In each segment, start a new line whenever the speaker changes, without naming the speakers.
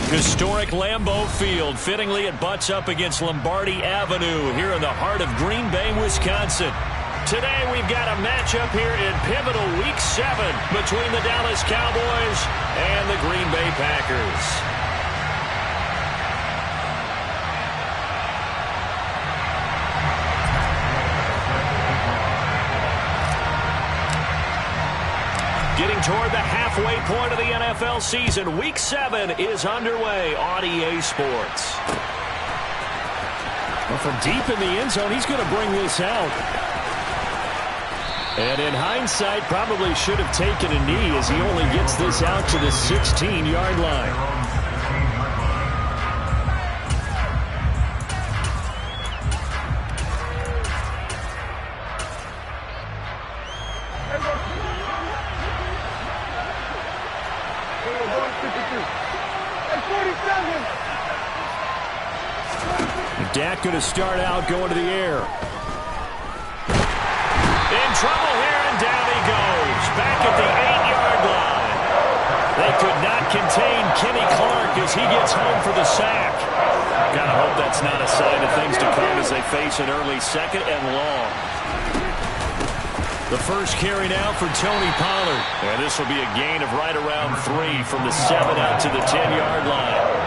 Historic Lambeau Field. Fittingly, it butts up against Lombardi Avenue here in the heart of Green Bay, Wisconsin. Today we've got a matchup here in pivotal Week 7 between the Dallas Cowboys and the Green Bay Packers. Getting toward the halfway point of the NFL season, Week 7 is underway on EA Sports. Well, from deep in the end zone, he's going to bring this out. And in hindsight, probably should have taken a knee as he only gets this out to the 16-yard line. Dak going to start out going to the air. In trouble here, and down he goes. Back at the 8-yard line. They could not contain Kenny Clark as he gets home for the sack. Gotta hope that's not a sign of things to come as they face an early second and long. The first carry now for Tony Pollard. And this will be a gain of right around 3 from the 7 out to the 10-yard line.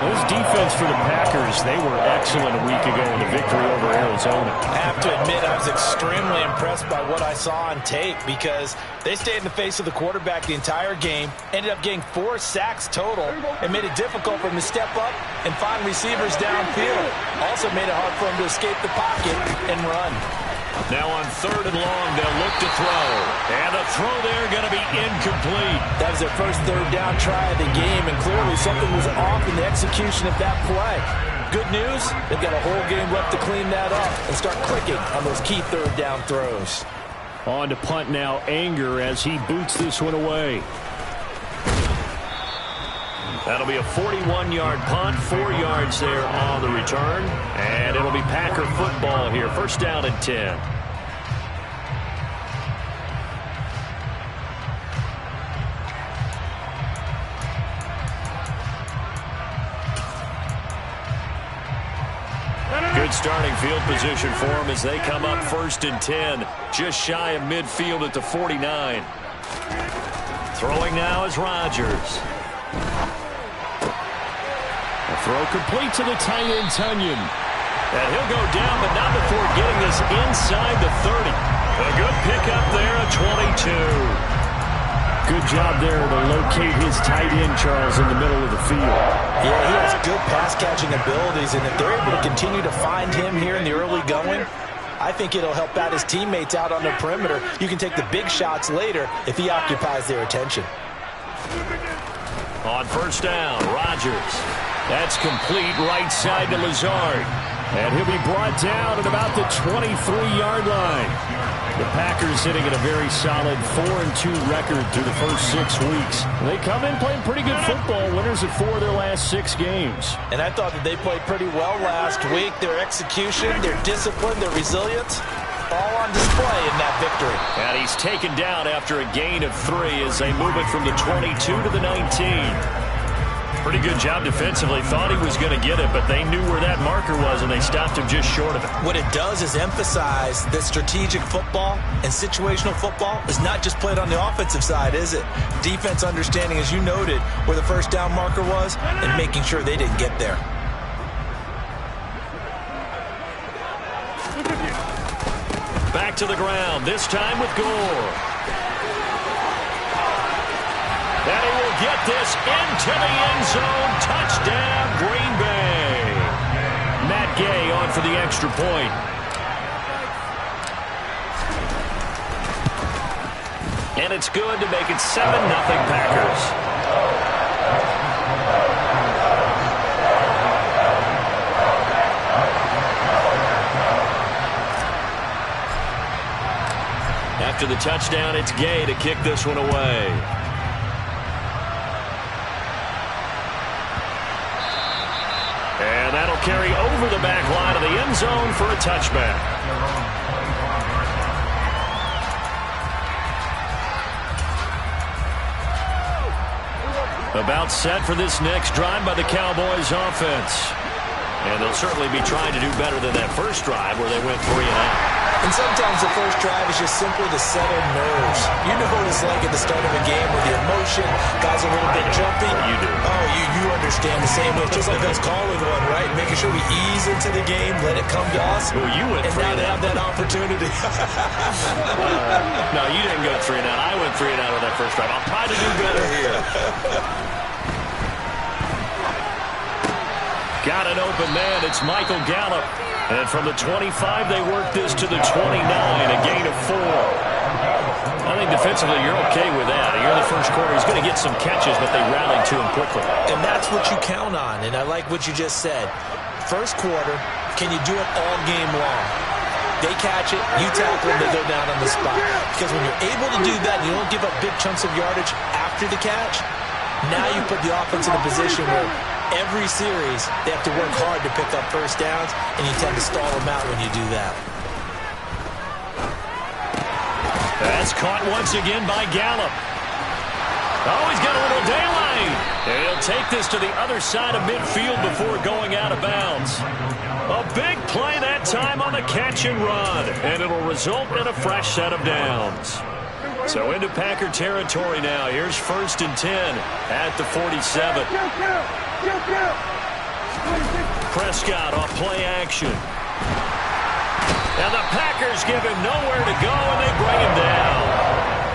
This defense for the Packers, they were excellent a week ago in the victory over Arizona.
I have to admit, I was extremely impressed by what I saw on tape because they stayed in the face of the quarterback the entire game, ended up getting 4 sacks total, and made it difficult for him to step up and find receivers downfield. Also made it hard for him to escape the pocket and run.
Now on 3rd and long, they'll look to throw. And the throw there going to be incomplete.
That was their first 3rd down try of the game, and clearly something was off in the execution of that play. Good news, they've got a whole game left to clean that up and start clicking on those key 3rd down throws.
On to punt now, Anger as he boots this one away. That'll be a 41-yard punt, 4 yards there on the return. And it'll be Packer football here. First down and 10. Good starting field position for them as they come up 1st and 10. Just shy of midfield at the 49. Throwing now is Rodgers. Throw complete to the tight end, Tunyon. And he'll go down, but not before getting this inside the 30. A good pickup there at 22. Good job there to locate his tight end, Charles, in the middle of the field.
Yeah, he has good pass-catching abilities, and if they're able to continue to find him here in the early going, I think it'll help out his teammates out on the perimeter. You can take the big shots later if he occupies their attention.
On first down, Rodgers. That's complete right side to Lazard. And he'll be brought down at about the 23-yard line. The Packers sitting at a very solid 4-2 record through the first 6 weeks. They come in playing pretty good football, winners of 4 of their last 6 games.
And I thought that they played pretty well last week. Their execution, their discipline, their resilience, all on display in that victory.
And he's taken down after a gain of 3 as they move it from the 22 to the 19. Pretty good job defensively. Thought he was going to get it, but they knew where that marker was, and they stopped him just short of it.
What it does is emphasize that strategic football and situational football is not just played on the offensive side, is it? Defense understanding, as you noted, where the first down marker was and making sure they didn't get there.
Back to the ground, this time with Gore. And he will get this into the end zone. Touchdown, Green Bay. Matt Gay on for the extra point. And it's good to make it 7-0 Packers. After the touchdown, it's Gay to kick this one away. And that'll carry over the back line of the end zone for a touchback. About set for this next drive by the Cowboys offense. And they'll certainly be trying to do better than that first drive where they went 3 and out.
And sometimes the first drive is just simply to settle nerves. You know what it's like at the start of a game with the emotion, guys are a little bit jumpy.
You do.
Oh, you understand the same way. It's just like us calling one, right? Making sure we ease into the game, let it come to us.
Well, you went
and
3
now
and
to
out.
have that opportunity.
No, you didn't go 3 and out. I went 3 and out on that first drive. I'll try to do better here. Got an open man. It's Michael Gallup. And from the 25, they work this to the 29, a gain of 4. I think defensively you're okay with that. You're in the first quarter. He's going to get some catches, but they rallied to him quickly.
And that's what you count on. And I like what you just said. First quarter, can you do it all game long? They catch it, you tackle them, they go down on the spot. Because when you're able to do that and you don't give up big chunks of yardage after the catch, now you put the offense in a position where every series, they have to work hard to pick up first downs, and you tend to stall them out when you do that.
That's caught once again by Gallup. Oh, he's got a little daylight. And he'll take this to the other side of midfield before going out of bounds. A big play that time on the catch and run, and it'll result in a fresh set of downs. So into Packer territory now. Here's 1st and 10 at the 47. Prescott off play action. And the Packers give him nowhere to go, and they bring him down.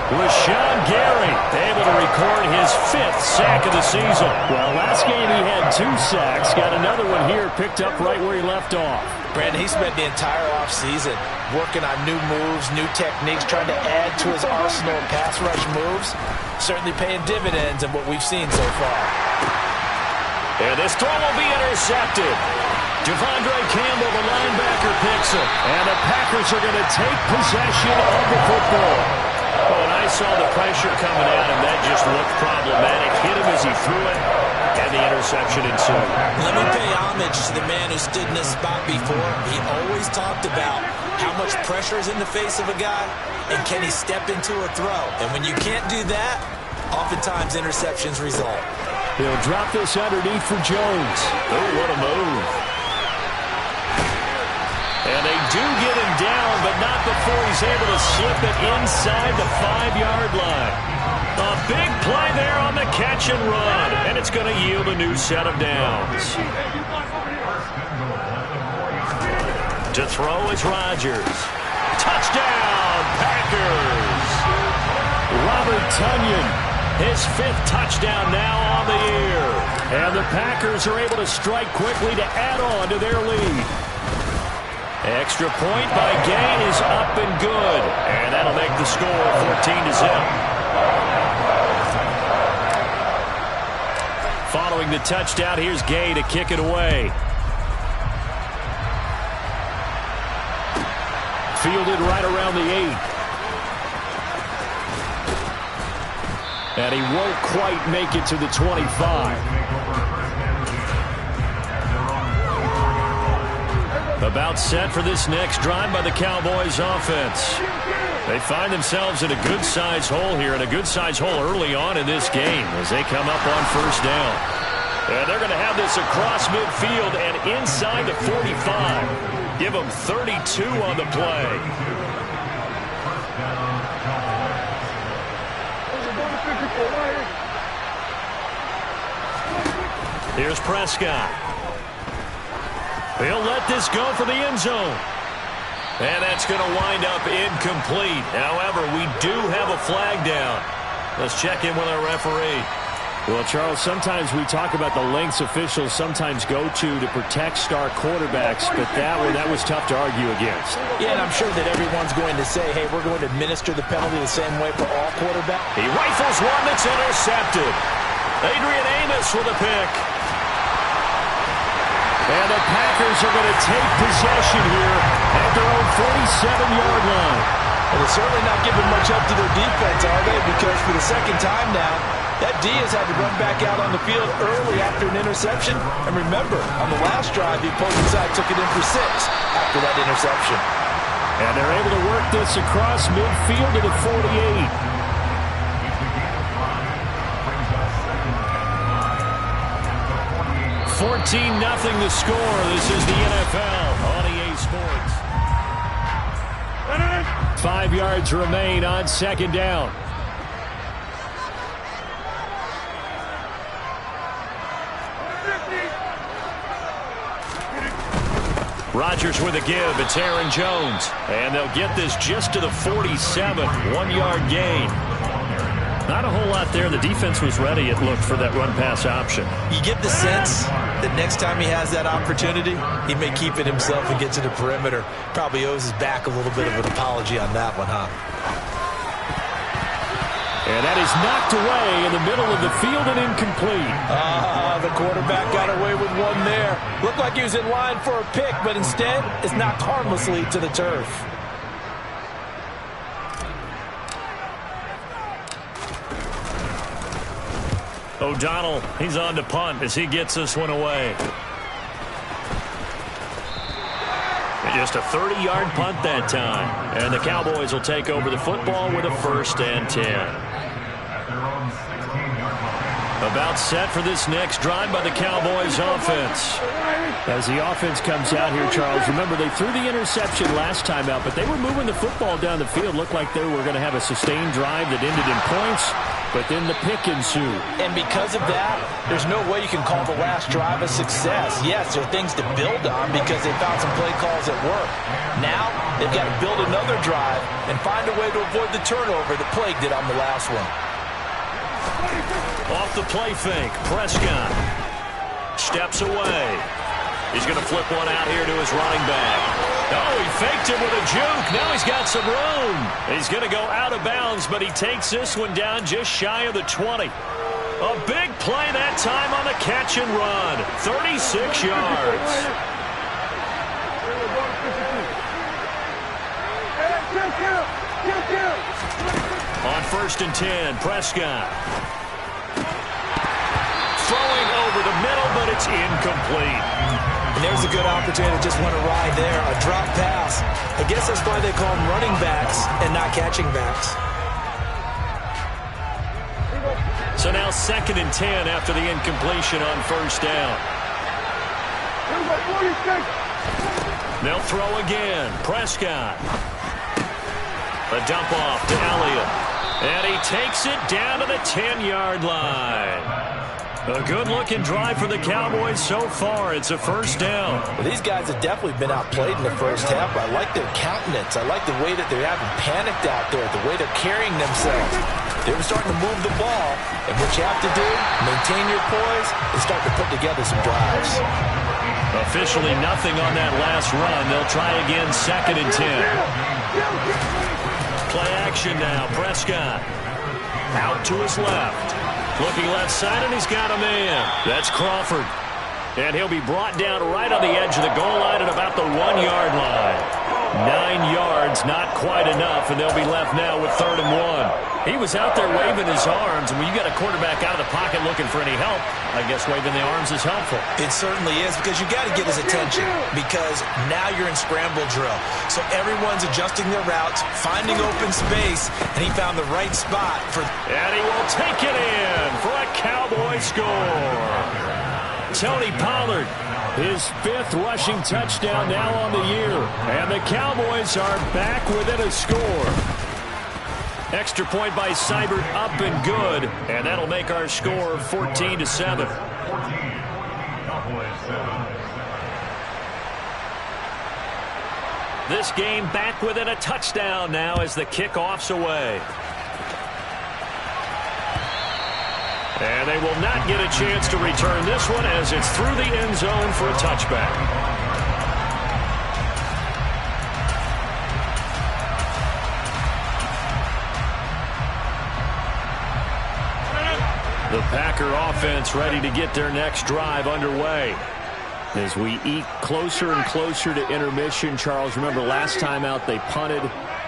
Rashawn Gary able to record his 5th sack of the season.
Well, last game he had 2 sacks. Got another one here picked up right where he left off.
Brandon, he spent the entire offseason working on new moves, new techniques, trying to add to his arsenal of pass rush moves. Certainly paying dividends in what we've seen so far.
And this throw will be intercepted. Devondre Campbell, the linebacker, picks it. And the Packers are going to take possession of the football. Oh, and I saw the pressure coming at him. That just looked problematic. Hit him as he threw it, and the interception ensued.
Let me pay homage to the man who stood in this spot before. He always talked about how much pressure is in the face of a guy, and can he step into a throw. And when you can't do that, oftentimes interceptions result.
He'll drop this underneath for Jones.
Oh, what a move. And they do get him down, but not before he's able to slip it inside the 5-yard line. A big play there on the catch and run, and it's going to yield a new set of downs. To throw is Rodgers. Touchdown, Packers!
Robert Tonyan,
his 5th touchdown now on the year. And the Packers are able to strike quickly to add on to their lead. Extra point by Gay is up and good. And that'll make the score 14-0. Following the touchdown, here's Gay to kick it away.
fielded right around the 8. And he won't quite make it to the 25.
About set for this next drive by the Cowboys offense. They find themselves in a good-sized hole here, and a good-sized hole early on in this game as they come up on first down. And they're going to have this across midfield and inside the 45. Give them 32 on the play. Here's Prescott. He'll let this go for the end zone. And that's going to wind up incomplete. However, we do have a flag down. Let's check in with our referee.
Well, Charles, sometimes we talk about the lengths officials sometimes go to protect star quarterbacks, but that was tough to argue against.
Yeah, and I'm sure that everyone's going to say, hey, we're going to administer the penalty the same way for all quarterbacks.
He rifles one that's intercepted. Adrian Amos with a pick. And the Packers are going to take possession here at their own 47-yard line.
And they're certainly not giving much up to their defense, are they? Because for the second time now, that D has had to run back out on the field early after an interception. And remember, on the last drive, the opposing side took it in for 6 after that interception.
And they're able to work this across midfield to the 48. 14-0 the score. This is the NFL on EA Sports. 5 yards remain on second down. Rodgers with a give. It's Aaron Jones. And they'll get this just to the 47. 1-yard gain. Not a whole lot there. The defense was ready, it looked, for that run-pass option.
You get the sense that next time he has that opportunity, he may keep it himself and get to the perimeter. Probably owes his back a little bit of an apology on that one, huh?
And that is knocked away in the middle of the field and incomplete.
The quarterback got away with one there. Looked like he was in line for a pick, but instead it's knocked harmlessly to the turf.
O'Donnell, he's on to punt as he gets this one away. Just a 30-yard punt that time. And the Cowboys will take over the football with a 1st and 10. About set for this next drive by the Cowboys offense. As the offense comes out here, Charles, remember they threw the interception last time out, but they were moving the football down the field. Looked like they were going to have a sustained drive that ended in points, but then the pick ensued.
And because of that, there's no way you can call the last drive a success. Yes, there are things to build on because they found some play calls that work. Now, they've got to build another drive and find a way to avoid the turnover that plagued it on the last one.
Off the play fake, Prescott steps away. He's going to flip one out here to his running back. Oh, he faked him with a juke. Now he's got some room. He's going to go out of bounds, but he takes this one down just shy of the 20. A big play that time on the catch and run. 36 yards. On 1st and 10, Prescott. Throwing over the middle, but it's incomplete.
And there's a good opportunity to just want to ride there. A drop pass. I guess that's why they call them running backs and not catching backs.
So now 2nd and 10 after the incompletion on 1st down. They'll throw again. Prescott. A dump off to Elliott. And he takes it down to the 10-yard line. A good-looking drive for the Cowboys so far. It's a 1st down.
Well, these guys have definitely been outplayed in the first half. I like their countenance. I like the way that they haven't panicked out there, the way they're carrying themselves. They were starting to move the ball. And what you have to do, maintain your poise and start to put together some drives.
Officially nothing on that last run. They'll try again 2nd and 10. Play action now. Prescott out to his left. Looking left side, and he's got a man. That's Crawford. And he'll be brought down right on the edge of the goal line at about the 1-yard line. 9 yards, not quite enough, and they'll be left now with 3rd and 1. He was out there waving his arms, and when you got a quarterback out of the pocket looking for any help, I guess waving the arms is helpful.
It certainly is, because you got to get his attention, because now you're in scramble drill. So everyone's adjusting their routes, finding open space, and he found the right spot for.
And he will take it in for a Cowboy score. Tony Pollard, his 5th rushing touchdown now on the year. And the Cowboys are back within a score. Extra point by Seibert, up and good. And that'll make our score 14-7. This game back within a touchdown now as the kickoff's away. And they will not get a chance to return this one as it's through the end zone for a touchback. The Packer offense ready to get their next drive underway. As we eke closer and closer to intermission, Charles, remember last time out they punted.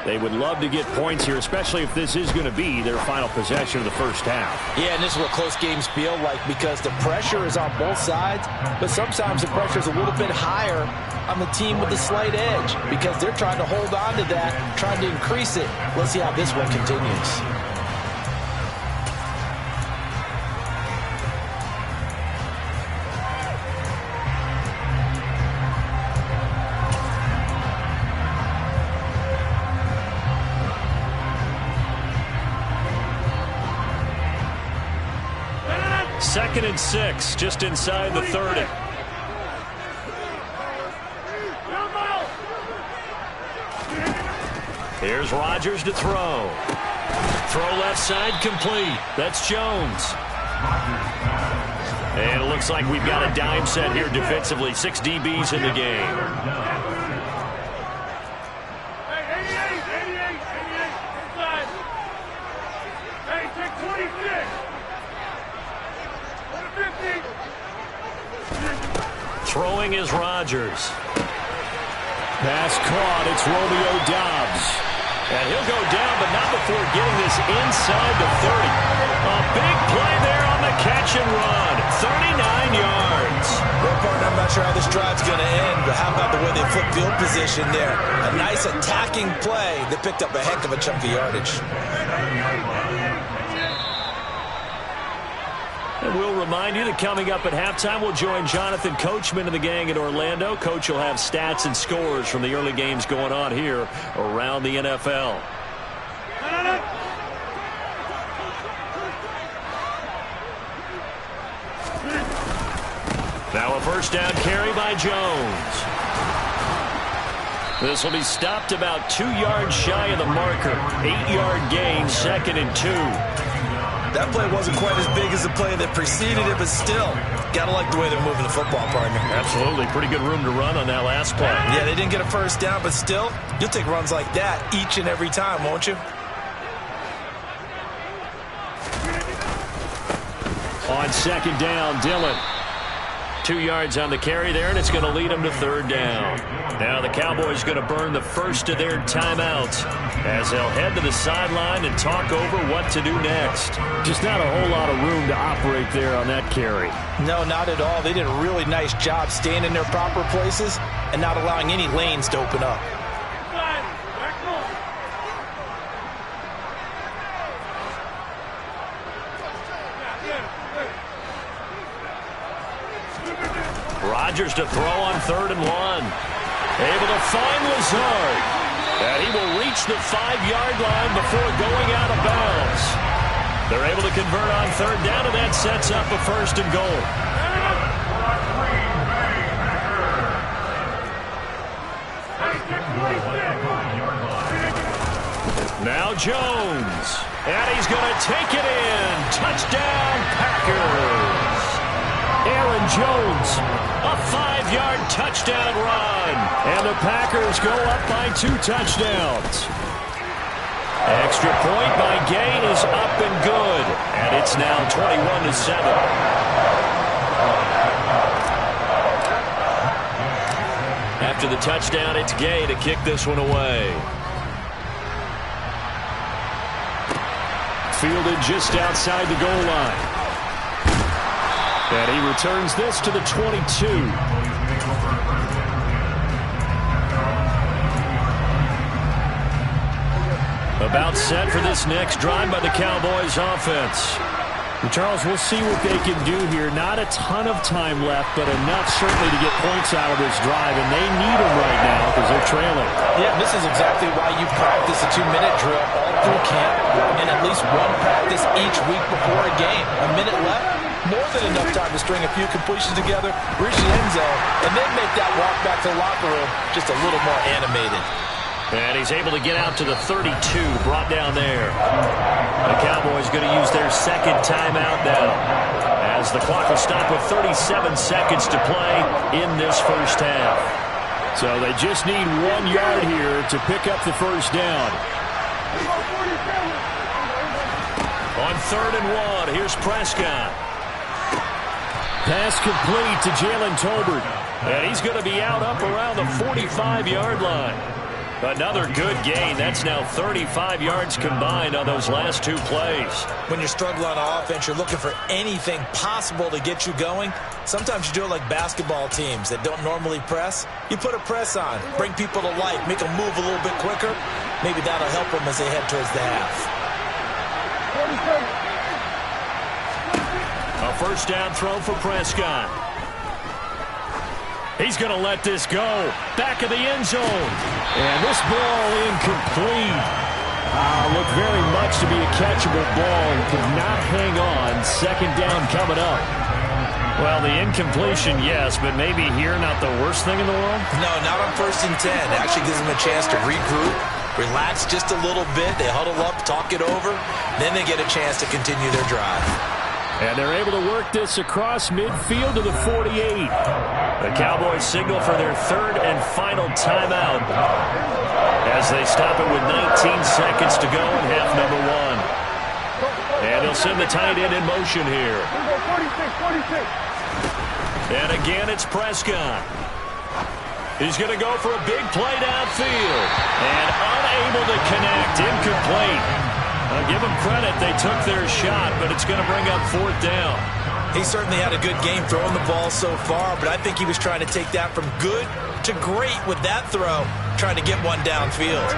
They would love to get points here, especially if this is going to be their final possession of the first half.
Yeah, and this is what close games feel like because the pressure is on both sides, but sometimes the pressure is a little bit higher on the team with the slight edge because they're trying to hold on to that, trying to increase it. Let's see how this one continues.
2nd and 6, just inside the 30. Here's Rodgers to throw. Throw left side complete. That's Jones. And it looks like we've got a dime set here defensively. 6 DBs in the game. Throwing is Rodgers. Pass caught. It's Romeo Doubs. And he'll go down, but not before getting this inside the 30. A big play there on the catch and run. 39 yards.
Well, partner, I'm not sure how this drive's going to end, but how about the way they flip field position there? A nice attacking play that picked up a heck of a chunk of yardage.
And we'll remind you that coming up at halftime, we'll join Jonathan Coachman and the gang in Orlando. Coach will have stats and scores from the early games going on here around the NFL. Now a first down carry by Jones. This will be stopped about 2 yards shy of the marker. 8-yard gain, 2nd and 2.
That play wasn't quite as big as the play that preceded it, but still, gotta like the way they're moving the football, partner.
Absolutely. Pretty good room to run on that last play.
Yeah, they didn't get a first down, but still, you'll take runs like that each and every time, won't you?
On 2nd down, Dillon. 2 yards on the carry there, and it's going to lead them to 3rd down. Now the Cowboys going to burn the first of their timeouts as they'll head to the sideline and talk over what to do next. Just not a whole lot of room to operate there on that carry.
No, not at all. They did a really nice job staying in their proper places and not allowing any lanes to open up.
Rodgers to throw on 3rd and 1. Able to find Lazard. And he will reach the 5-yard line before going out of bounds. They're able to convert on 3rd down, and that sets up a 1st and goal. Now Jones. And he's going to take it in. Touchdown, Packers. Aaron Jones, a 5-yard touchdown run. And the Packers go up by 2 touchdowns. Extra point by Gain is up and good. And it's now 21-7. After the touchdown, it's Gay to kick this one away. Fielded just outside the goal line. And he returns this to the 22. About set for this next drive by the Cowboys offense.
And Charles, we'll see what they can do here. Not a ton of time left, but enough certainly to get points out of this drive, and they need them right now because they're trailing.
Yeah, this is exactly why you practice a 2-minute drill all through camp and at least one practice each week before a game. A minute left, more than enough time to string a few completions together, reach the end zone, and then make that walk back to the locker room just a little more animated.
And he's able to get out to the 32, brought down there. The Cowboys going to use their 2nd timeout now, as the clock will stop with 37 seconds to play in this first half.
So they just need 1 yard here to pick up the first down.
On 3rd and 1, here's Prescott.
Pass complete to Jalen Tolbert.
And he's going to be out up around the 45-yard line. Another good gain. That's now 35 yards combined on those last 2 plays.
When you're struggling on offense, you're looking for anything possible to get you going. Sometimes you do it like basketball teams that don't normally press. You put a press on, bring people to life, make them move a little bit quicker. Maybe that'll help them as they head towards the half.
A first down throw for Prescott. He's going to let this go. Back of the end zone.
And this ball incomplete. Looked very much to be a catchable ball and could not hang on. Second down coming up.
Well, the incompletion, yes, but maybe here not the worst thing in the world?
No, not on 1st and 10. It actually gives them a chance to regroup, relax just a little bit. They huddle up, talk it over. Then they get a chance to continue their drive.
And they're able to work this across midfield to the 48.
The Cowboys signal for their third and final timeout as they stop it with 19 seconds to go in half number one. And he'll send the tight end in motion here. And again, it's Prescott. He's going to go for a big play downfield. And unable to connect, incomplete. I'll give them credit. They took their shot, but it's going to bring up 4th down.
He certainly had a good game throwing the ball so far, but I think he was trying to take that from good to great with that throw, trying to get one downfield.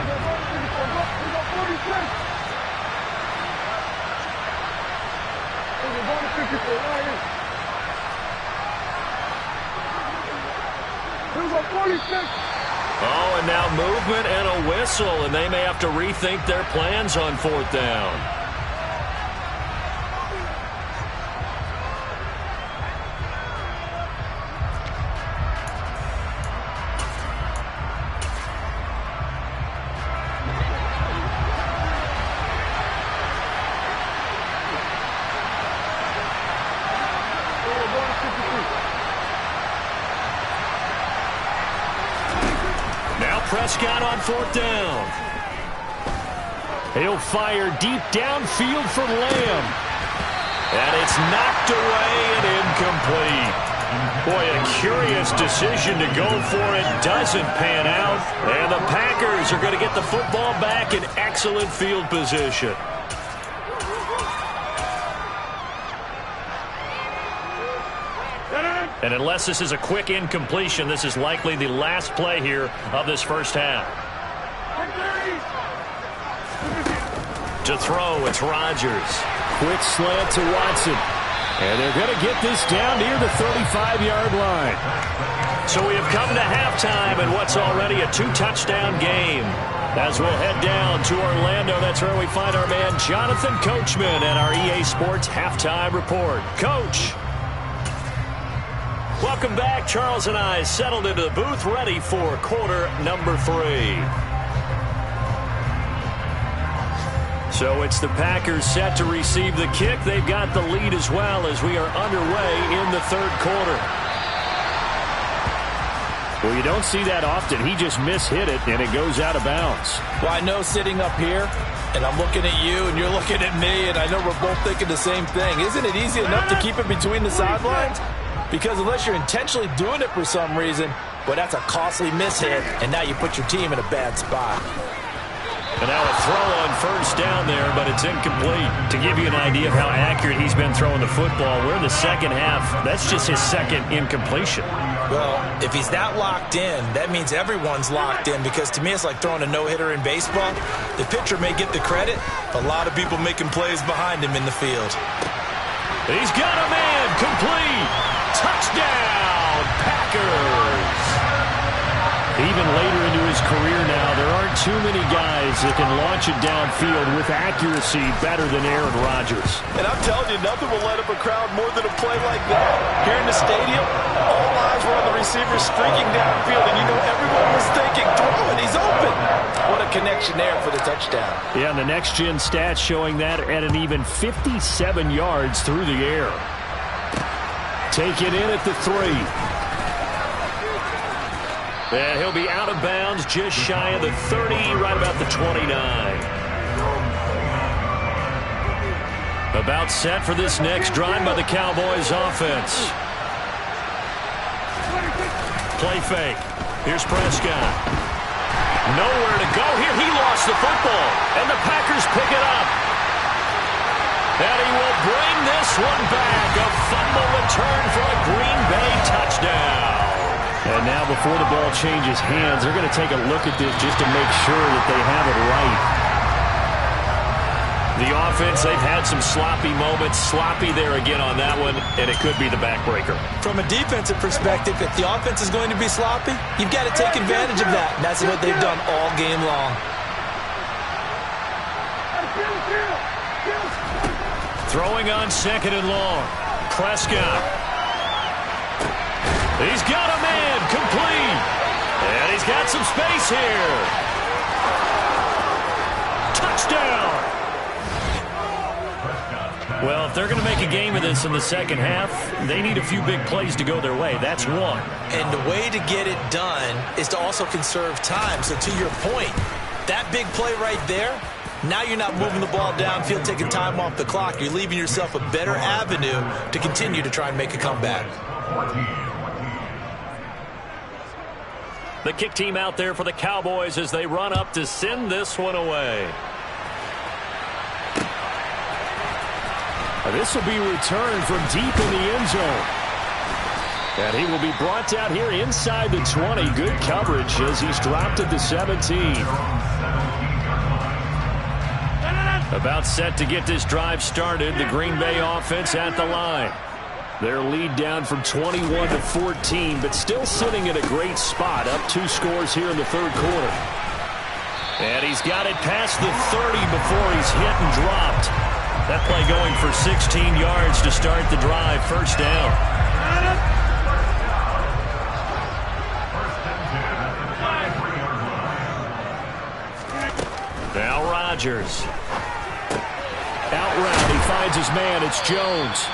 Oh, and now movement and a whistle, and they may have to rethink their plans on 4th down. Prescott on 4th down.
He'll fire deep downfield for Lamb.
And it's knocked away and incomplete. Boy, a curious decision to go for it. Doesn't pan out. And the Packers are going to get the football back in excellent field position. And unless this is a quick incompletion, this is likely the last play here of this first half. To throw, it's Rodgers.
Quick slant to Watson. And they're going to get this down near the 35-yard line.
So we have come to halftime in what's already a 2-touchdown game. As we'll head down to Orlando, that's where we find our man Jonathan Coachman and our EA Sports Halftime Report. Coach. Welcome back. Charles and I settled into the booth ready for quarter number 3. So it's the Packers set to receive the kick. They've got the lead as well as we are underway in the 3rd quarter.
Well, you don't see that often. He just mishit it, and it goes out of bounds.
Well, I know sitting up here, and I'm looking at you, and you're looking at me, and I know we're both thinking the same thing. Isn't it easy enough to keep it between the sidelines? Because unless you're intentionally doing it for some reason, well, that's a costly mishit, and now you put your team in a bad spot.
And now a throw on 1st down there, but it's incomplete. To give you an idea of how accurate he's been throwing the football, we're in the second half. That's just his second incompletion.
Well, if he's that locked in, that means everyone's locked in, because to me it's like throwing a no-hitter in baseball. The pitcher may get the credit, but a lot of people making plays behind him in the field.
He's got a man, complete. Touchdown, Packers.
Even later into his career now, there aren't too many guys that can launch it downfield with accuracy better than Aaron Rodgers.
And I'm telling you, nothing will light up a crowd more than a play like that. Here in the stadium, all eyes were on the receiver streaking downfield, and you know everyone was thinking, throw it, he's open. What a connection there for the touchdown.
Yeah, and the next-gen stats showing that at an even 57 yards through the air. Take it in at the 3.
And he'll be out of bounds just shy of the 30, right about the 29. About set for this next drive by the Cowboys offense. Play fake. Here's Prescott. Nowhere to go here. He lost the football, and the Packers pick it up. And he will bring this one back. A fumble return for a Green Bay touchdown.
And now before the ball changes hands, they're going to take a look at this just to make sure that they have it right.
The offense, they've had some sloppy moments. Sloppy there again on that one, and it could be the backbreaker.
From a defensive perspective, if the offense is going to be sloppy, you've got to take advantage of that. And that's what they've done all game long.
Throwing on 2nd and long. Prescott. He's got a man complete. And he's got some space here. Touchdown. Well, if they're going to make a game of this in the second half, they need a few big plays to go their way. That's one.
And the way to get it done is to also conserve time. So to your point, that big play right there, now you're not moving the ball downfield, taking time off the clock. You're leaving yourself a better avenue to continue to try and make a comeback.
The kick team out there for the Cowboys as they run up to send this one away.
This will be returned from deep in the end zone. And he will be brought down here inside the 20. Good coverage as he's dropped at the 17. About set to get this drive started. The Green Bay offense at the line. Their lead down from 21 to 14, but still sitting in a great spot. Up 2 scores here in the third quarter.
And he's got it past the 30 before he's hit and dropped. That play going for 16 yards to start the drive. First down. Now Rodgers. Out route, he finds his man. It's Jones.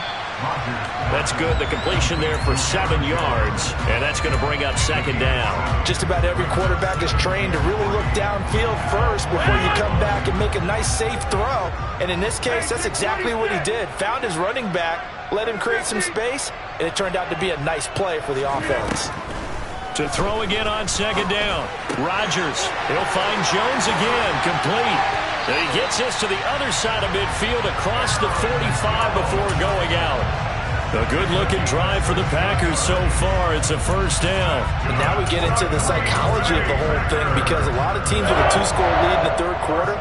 That's good. The completion there for 7 yards, and that's going to bring up second down.
Just about every quarterback is trained to really look downfield first before you come back and make a nice, safe throw. And in this case, that's exactly what he did. Found his running back, let him create some space, and it turned out to be a nice play for the offense.
To throw again on second down. Rodgers, he'll find Jones again, complete. And he gets this to the other side of midfield across the 45 before going out. A good-looking drive for the Packers so far. It's a first down.
And now we get into the psychology of the whole thing because a lot of teams with a 2-score lead in the third quarter,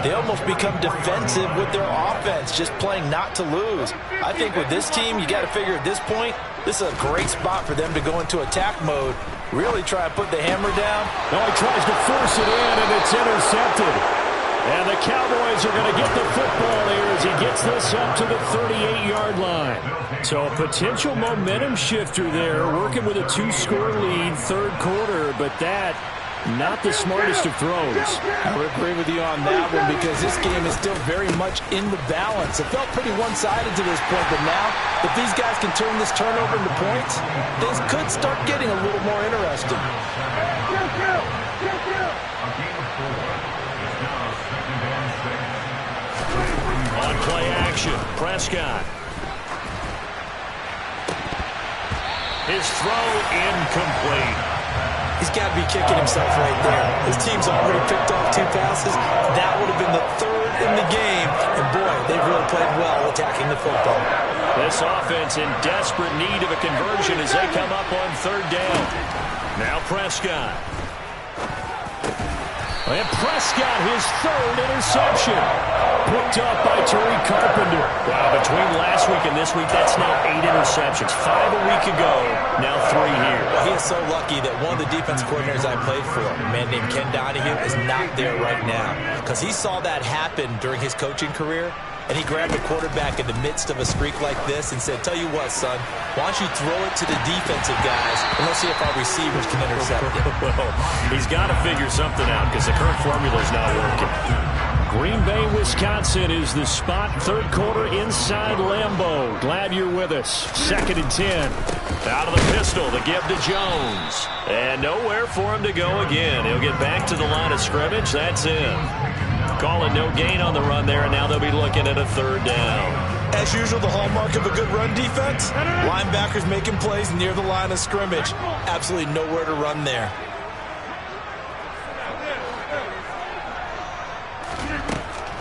they almost become defensive with their offense, just playing not to lose. I think with this team, you got to figure at this point, this is a great spot for them to go into attack mode, really try to put the hammer down.
No, he tries to force it in, and it's intercepted. And the Cowboys are going to get the football here as he gets this up to the 38-yard line. So a potential momentum shifter there, working with a 2-score lead, third quarter, but that, not the smartest of throws.
I would agree with you on that one because this game is still very much in the balance. It felt pretty one-sided to this point, but now, if these guys can turn this turnover into points, things could start getting a little more interesting.
On play action, Prescott. His throw incomplete.
He's got to be kicking himself right there. His team's already picked off 2 passes. That would have been the 3rd in the game. And boy, they've really played well attacking the football.
This offense in desperate need of a conversion as they come up on 3rd down. Now Prescott. And Prescott, his 3rd interception. Picked up by Tariq Carpenter. Wow, between last week and this week, that's now 8 interceptions. 5 a week ago, now 3 here.
Well, he is so lucky that one of the defense coordinators I played for, a man named Ken Donahue, is not there right now. Because he saw that happen during his coaching career, and he grabbed the quarterback in the midst of a streak like this and said, tell you what, son, why don't you throw it to the defensive guys, and let's see if our receivers can intercept it.
Well, he's got to figure something out because the current formula is not working.
Green Bay, Wisconsin is the spot. Third quarter inside Lambeau. Glad you're with us. 2nd and 10.
Out of the pistol, the give to Jones. And nowhere for him to go again. He'll get back to the line of scrimmage. That's in. Calling no gain on the run there, and now they'll be looking at a 3rd down.
As usual, the hallmark of a good run defense, linebackers making plays near the line of scrimmage. Absolutely nowhere to run there.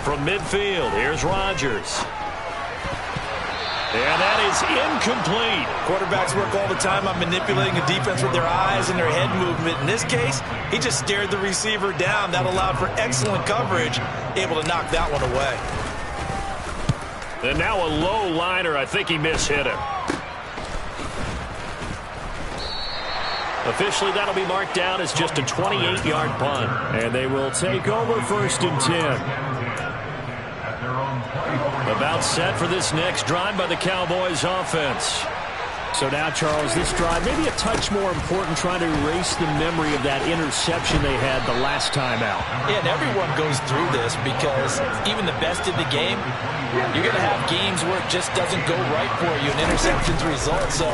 From midfield, here's Rodgers. And that is incomplete.
Quarterbacks work all the time on manipulating a defense with their eyes and their head movement. In this case, he just stared the receiver down. That allowed for excellent coverage, able to knock that one away.
And now a low liner. I think he mishit him. Officially, that'll be marked down as just a 28-yard punt.
And they will take over 1st and 10.
About set for this next drive by the Cowboys offense.
So now, Charles, this drive maybe a touch more important, trying to erase the memory of that interception they had the last time out.
Yeah, and everyone goes through this because even the best in the game, you're going to have games where it just doesn't go right for you and interceptions result. So,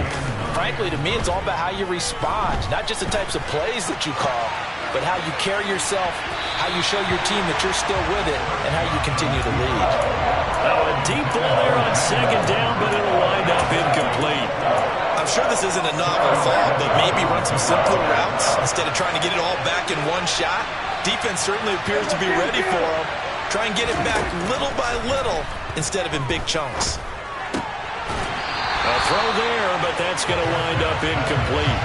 frankly, to me, it's all about how you respond, not just the types of plays that you call, but how you carry yourself, how you show your team that you're still with it, and how you continue to lead.
Oh, a deep ball there on second down, but it'll wind up incomplete.
I'm sure this isn't a novel thought, but maybe run some simpler routes instead of trying to get it all back in one shot. Defense certainly appears to be ready for them. Try and get it back little by little instead of in big chunks.
A throw there, but that's going to wind up incomplete.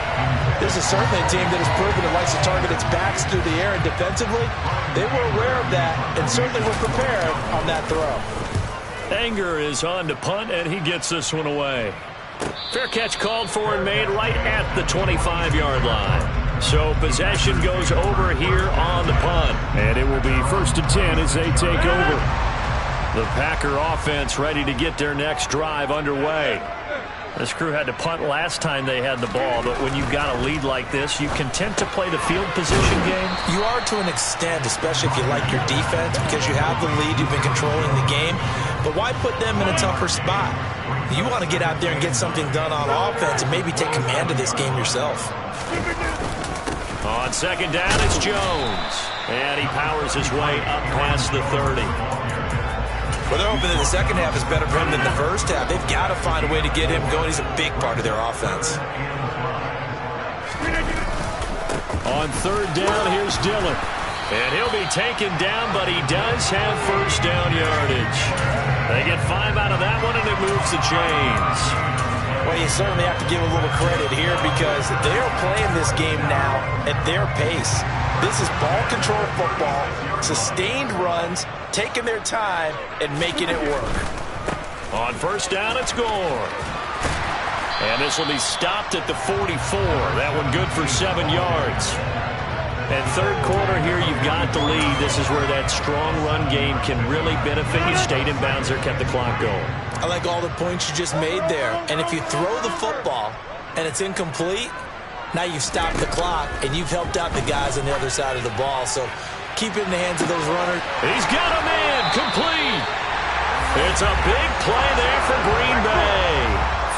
This is certainly a team that has proven it likes to target its backs through the air, and defensively, they were aware of that and certainly were prepared on that throw.
Anger is on to punt, and he gets this one away. Fair catch called for and made right at the 25-yard line. So possession goes over here on the punt.
And it will be 1st and 10 as they take over.
The Packer offense ready to get their next drive underway. This crew had to punt last time they had the ball, but when you've got a lead like this, you content to play the field position game?
You are to an extent, especially if you like your defense, because you have the lead, you've been controlling the game. But why put them in a tougher spot? You want to get out there and get something done on offense and maybe take command of this game yourself.
On second down, it's Jones. And he powers his way up past the 30.
Well, they're hoping that the second half is better for him than the first half. They've got to find a way to get him going. He's a big part of their offense.
On third down, here's Dillon. And he'll be taken down, but he does have first down yardage. They get 5 out of that one, and it moves the chains.
Well, you certainly have to give a little credit here because they're playing this game now at their pace. This is ball control football, sustained runs, taking their time, and making it work.
On first down, it's Gore. And this will be stopped at the 44. That one good for 7 yards. And third quarter here, you've got the lead. This is where that strong run game can really benefit you. Stayed in bounds there, kept the clock going.
I like all the points you just made there. And if you throw the football and it's incomplete, now you've stopped the clock and you've helped out the guys on the other side of the ball. So keep it in the hands of those runners.
He's got a man complete. It's a big play there for Green Bay.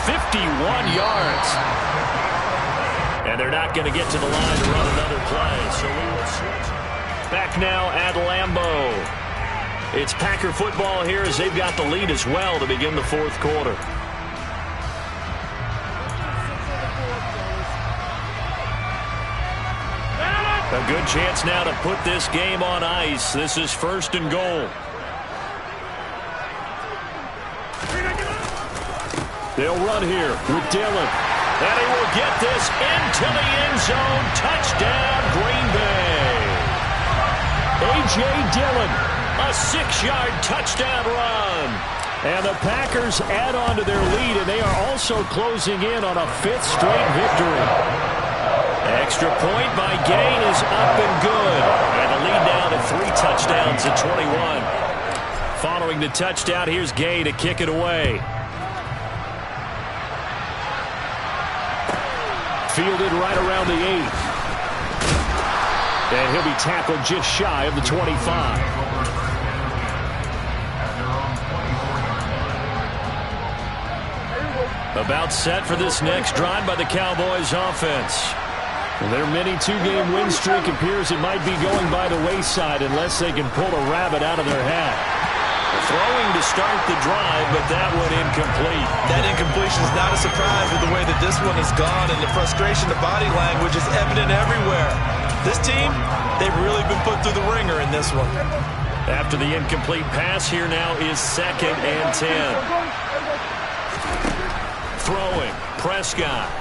51 yards. And they're not going to get to the line to run another play. So we will switch. Back now at Lambeau. It's Packer football here as they've got the lead as well to begin the fourth quarter. A good chance now to put this game on ice. This is 1st and goal.
They'll run here with Dillon.
And he will get this into the end zone. Touchdown, Green Bay.
A.J. Dillon.
A 6-yard touchdown run.
And the Packers add on to their lead, and they are also closing in on a 5th straight victory.
Extra point by Gain is up and good. And the lead now to 3 touchdowns at 21. Following the touchdown, here's Gay to kick it away.
Fielded right around the 8. And he'll be tackled just shy of the 25.
About set for this next drive by the Cowboys offense.
Well, their mini 2-game win streak appears it might be going by the wayside unless they can pull a rabbit out of their hat.
Throwing to start the drive, but that one incomplete.
That incompletion is not a surprise with the way that this one has gone, and the frustration, the body language is evident everywhere. This team, they've really been put through the ringer in this one.
After the incomplete pass, here now is 2nd and 10. Throwing, Prescott.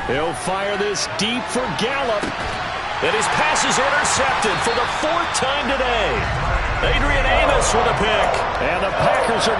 They'll fire this deep for Gallup.
And his pass is intercepted for the 4th time today. Adrian Amos with a pick.
And the Packers are